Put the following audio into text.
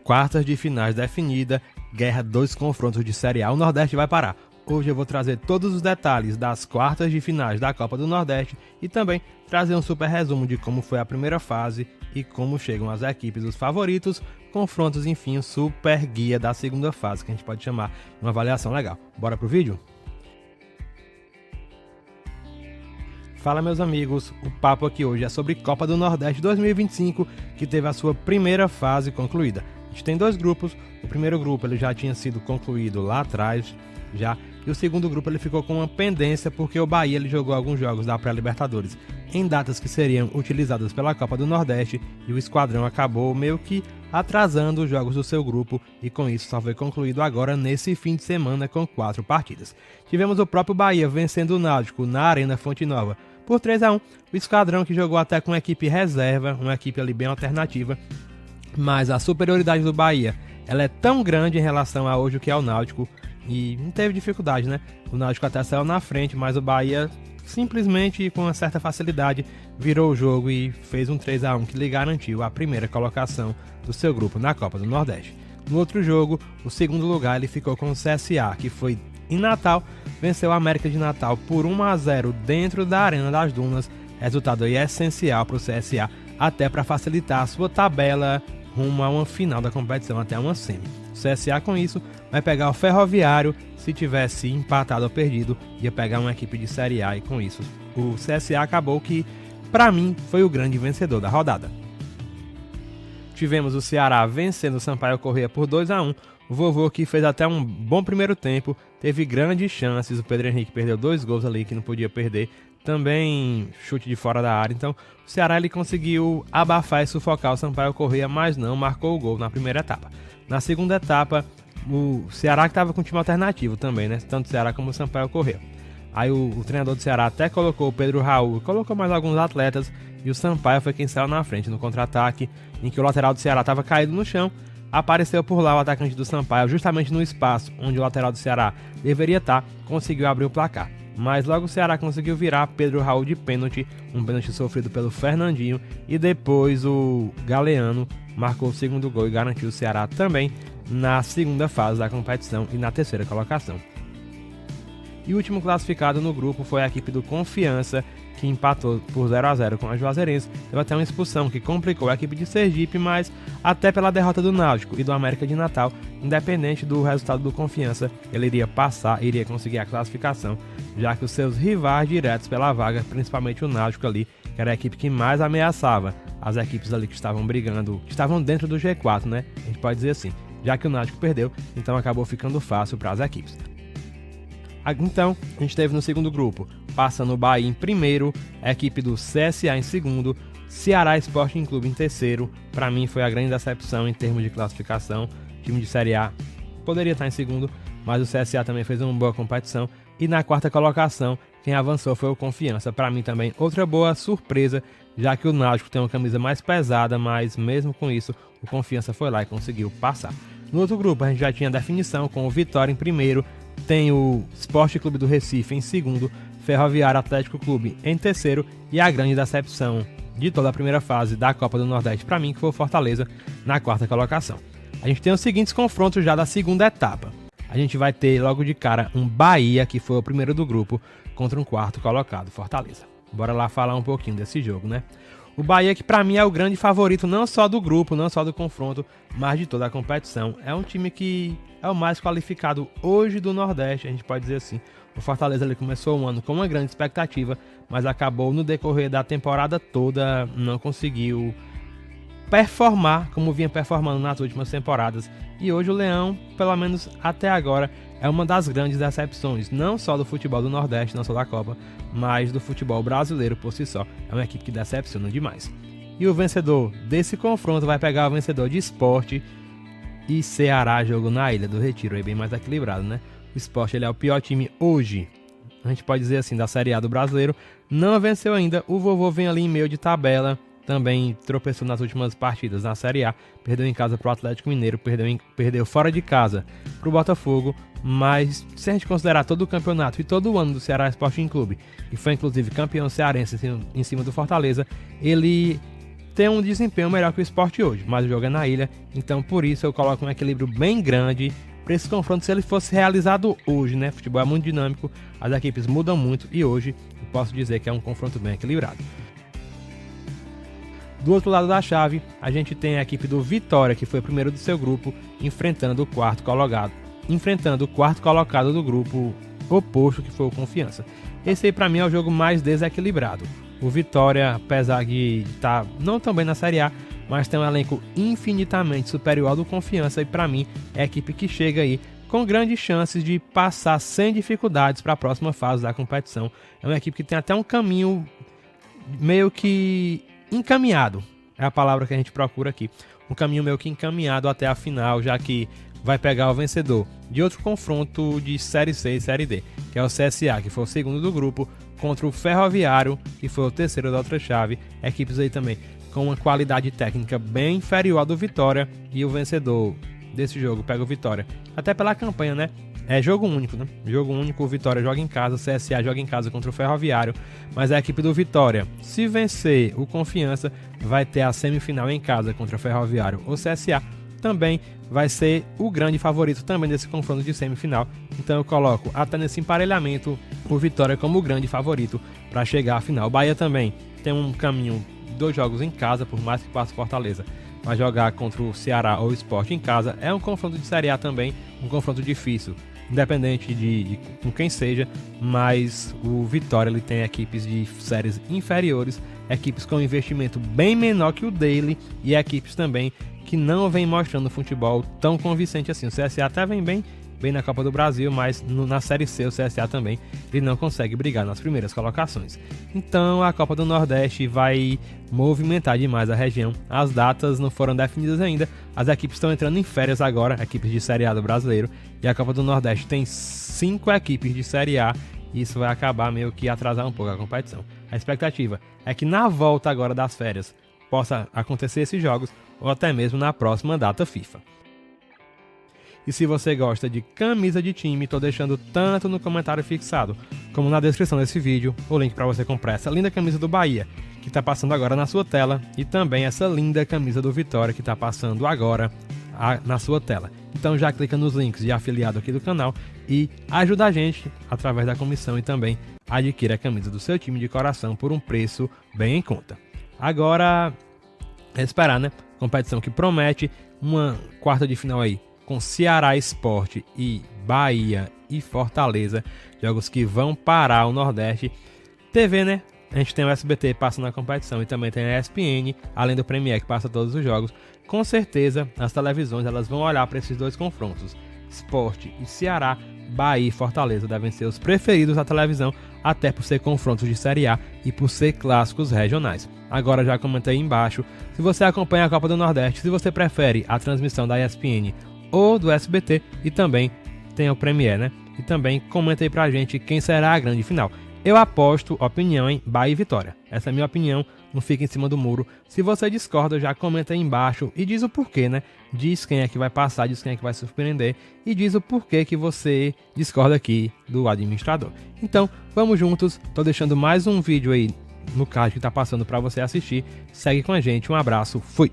quartas de finais definida, guerra 2 confrontos de Série A, o Nordeste vai parar. Hoje eu vou trazer todos os detalhes das quartas de finais da Copa do Nordeste e também trazer um super resumo de como foi a primeira fase e como chegam as equipes, os favoritos, confrontos, enfim, o super guia da segunda fase, que a gente pode chamar de uma avaliação legal. Bora pro vídeo? Fala meus amigos, o papo aqui hoje é sobre Copa do Nordeste 2025, que teve a sua primeira fase concluída. A gente tem dois grupos, o primeiro grupo ele já tinha sido concluído lá atrás, e o segundo grupo ele ficou com uma pendência porque o Bahia ele jogou alguns jogos da pré-Libertadores em datas que seriam utilizadas pela Copa do Nordeste e o esquadrão acabou meio que atrasando os jogos do seu grupo e com isso só foi concluído agora nesse fim de semana com 4 partidas. Tivemos o próprio Bahia vencendo o Náutico na Arena Fonte Nova por 3-1, o esquadrão que jogou até com uma equipe reserva, uma equipe ali bem alternativa, mas a superioridade do Bahia ela é tão grande em relação a hoje o que é o Náutico e não teve dificuldade, né? O Náutico até saiu na frente, mas o Bahia simplesmente com uma certa facilidade virou o jogo e fez um 3-1 que lhe garantiu a primeira colocação do seu grupo na Copa do Nordeste. No outro jogo, o segundo lugar ele ficou com o CSA, que foi em Natal, venceu a América de Natal por 1-0 dentro da Arena das Dunas, resultado aí essencial para o CSA, até para facilitar a sua tabela rumo a uma final da competição, até uma semi. O CSA com isso vai pegar o Ferroviário, se tivesse empatado ou perdido, ia pegar uma equipe de Série A e com isso o CSA acabou que, para mim, foi o grande vencedor da rodada. Tivemos o Ceará vencendo o Sampaio Corrêa por 2-1, o Vovô que fez até um bom primeiro tempo, teve grandes chances, o Pedro Henrique perdeu 2 gols ali que não podia perder, também chute de fora da área, então o Ceará ele conseguiu abafar e sufocar o Sampaio Corrêa, mas não marcou o gol na primeira etapa. Na segunda etapa, o Ceará que estava com um time alternativo também, né? Tanto o Ceará como o Sampaio Corrêa. Aí o treinador do Ceará até colocou o Pedro Raul, colocou mais alguns atletas e o Sampaio foi quem saiu na frente no contra-ataque, em que o lateral do Ceará estava caído no chão. Apareceu por lá o atacante do Sampaio, justamente no espaço onde o lateral do Ceará deveria estar, conseguiu abrir o placar. Mas logo o Ceará conseguiu virar Pedro Raul de pênalti, um pênalti sofrido pelo Fernandinho, e depois o Galeano marcou o segundo gol e garantiu o Ceará também na segunda fase da competição e na terceira colocação. E o último classificado no grupo foi a equipe do Confiança, que empatou por 0-0 com a Juazeirense. Teve até uma expulsão que complicou a equipe de Sergipe, mas até pela derrota do Náutico e do América de Natal, independente do resultado do Confiança, ele iria passar, iria conseguir a classificação, já que os seus rivais diretos pela vaga, principalmente o Náutico ali, que era a equipe que mais ameaçava as equipes ali que estavam brigando, que estavam dentro do G4, né? A gente pode dizer assim, já que o Náutico perdeu, então acabou ficando fácil para as equipes. Então, a gente teve no segundo grupo, passando o Bahia em primeiro, a equipe do CSA em segundo, Ceará Sporting Clube em terceiro. Para mim foi a grande decepção em termos de classificação. O time de Série A poderia estar em segundo, mas o CSA também fez uma boa competição. E na quarta colocação, quem avançou foi o Confiança. Para mim também outra boa surpresa, já que o Náutico tem uma camisa mais pesada, mas mesmo com isso, o Confiança foi lá e conseguiu passar. No outro grupo, a gente já tinha definição com o Vitória em primeiro, tem o Sport Clube do Recife em segundo, Ferroviário Atlético Clube em terceiro e a grande decepção de toda a primeira fase da Copa do Nordeste para mim, que foi o Fortaleza na quarta colocação. A gente tem os seguintes confrontos já da segunda etapa. A gente vai ter logo de cara um Bahia, que foi o primeiro do grupo, contra um quarto colocado, Fortaleza. Bora lá falar um pouquinho desse jogo, né? O Bahia que para mim é o grande favorito não só do grupo, não só do confronto, mas de toda a competição. É um time que é o mais qualificado hoje do Nordeste, a gente pode dizer assim. O Fortaleza ele começou o ano com uma grande expectativa, mas acabou no decorrer da temporada toda, não conseguiu performar como vinha performando nas últimas temporadas. E hoje o Leão, pelo menos até agora, é uma das grandes decepções, não só do futebol do Nordeste, não só da Copa, mas do futebol brasileiro por si só. É uma equipe que decepciona demais. E o vencedor desse confronto vai pegar o vencedor de Sport e Ceará, jogo na Ilha do Retiro, aí bem mais equilibrado, né? O Sport ele é o pior time hoje, a gente pode dizer assim, da Série A do brasileiro. Não venceu ainda, o Vovô vem ali em meio de tabela, também tropeçou nas últimas partidas na Série A, perdeu em casa para o Atlético Mineiro, perdeu fora de casa para o Botafogo, mas se a gente considerar todo o campeonato e todo o ano do Ceará Sporting Clube, que foi inclusive campeão cearense em cima do Fortaleza, ele ter um desempenho melhor que o Sport hoje, mas o jogo é na ilha, então por isso eu coloco um equilíbrio bem grande para esse confronto. Se ele fosse realizado hoje, né? Futebol é muito dinâmico, as equipes mudam muito e hoje eu posso dizer que é um confronto bem equilibrado. Do outro lado da chave, a gente tem a equipe do Vitória, que foi o primeiro do seu grupo, enfrentando o quarto colocado do grupo oposto, que foi o Confiança. Esse aí para mim é o jogo mais desequilibrado. O Vitória, apesar de estar não tão bem na Série A, mas tem um elenco infinitamente superior ao do Confiança, e para mim é a equipe que chega aí com grandes chances de passar sem dificuldades para a próxima fase da competição. É uma equipe que tem até um caminho meio que encaminhado, é a palavra que a gente procura aqui, um caminho meio que encaminhado até a final, já que vai pegar o vencedor de outro confronto de Série C e Série D, que é o CSA, que foi o segundo do grupo, contra o Ferroviário, que foi o terceiro da outra chave. Equipes aí também com uma qualidade técnica bem inferior à do Vitória, e o vencedor desse jogo pega o Vitória, até pela campanha, né? É jogo único, né? Jogo único, o Vitória joga em casa, o CSA joga em casa contra o Ferroviário, mas a equipe do Vitória, se vencer o Confiança, vai ter a semifinal em casa contra o Ferroviário. O CSA também vai ser o grande favorito também desse confronto de semifinal, então eu coloco até nesse emparelhamento o Vitória como o grande favorito para chegar à final. O Bahia também tem um caminho, 2 jogos em casa, por mais que passe Fortaleza, mas jogar contra o Ceará ou o Sport em casa é um confronto de Série A também, um confronto difícil, independente de com quem seja, mas o Vitória ele tem equipes de séries inferiores, equipes com investimento bem menor que o dele, e equipes também que não vem mostrando futebol tão convincente assim. O CSA até vem bem na Copa do Brasil, mas na Série C o CSA também ele não consegue brigar nas primeiras colocações. Então a Copa do Nordeste vai movimentar demais a região. As datas não foram definidas ainda, as equipes estão entrando em férias agora, equipes de Série A do Brasileiro, e a Copa do Nordeste tem 5 equipes de Série A, e isso vai acabar meio que atrasar um pouco a competição. A expectativa é que na volta agora das férias possa acontecer esses jogos, ou até mesmo na próxima data FIFA. E se você gosta de camisa de time, tô deixando tanto no comentário fixado como na descrição desse vídeo o link para você comprar essa linda camisa do Bahia, que tá passando agora na sua tela, e também essa linda camisa do Vitória, que tá passando agora na sua tela. Então já clica nos links de afiliado aqui do canal e ajuda a gente através da comissão, e também adquira a camisa do seu time de coração por um preço bem em conta. Agora é esperar, né? Competição que promete, uma quarta de final aí com Ceará Sport e Bahia e Fortaleza, jogos que vão parar o Nordeste. TV, né? A gente tem o SBT passando na competição, e também tem a ESPN, além do Premier que passa todos os jogos. Com certeza as televisões elas vão olhar para esses dois confrontos, Sport e Ceará, Bahia e Fortaleza devem ser os preferidos da televisão, até por ser confrontos de Série A e por ser clássicos regionais. Agora já comentei aí embaixo se você acompanha a Copa do Nordeste, se você prefere a transmissão da ESPN ou do SBT, e também tem o Premier, né? E também comenta aí pra gente quem será a grande final. Eu aposto opinião em Bahia e Vitória. Essa é a minha opinião, não fica em cima do muro. Se você discorda, já comenta aí embaixo e diz o porquê, né? Diz quem é que vai passar, diz quem é que vai surpreender, e diz o porquê que você discorda aqui do administrador. Então, vamos juntos. Tô deixando mais um vídeo aí no card que tá passando para você assistir. Segue com a gente, um abraço, fui!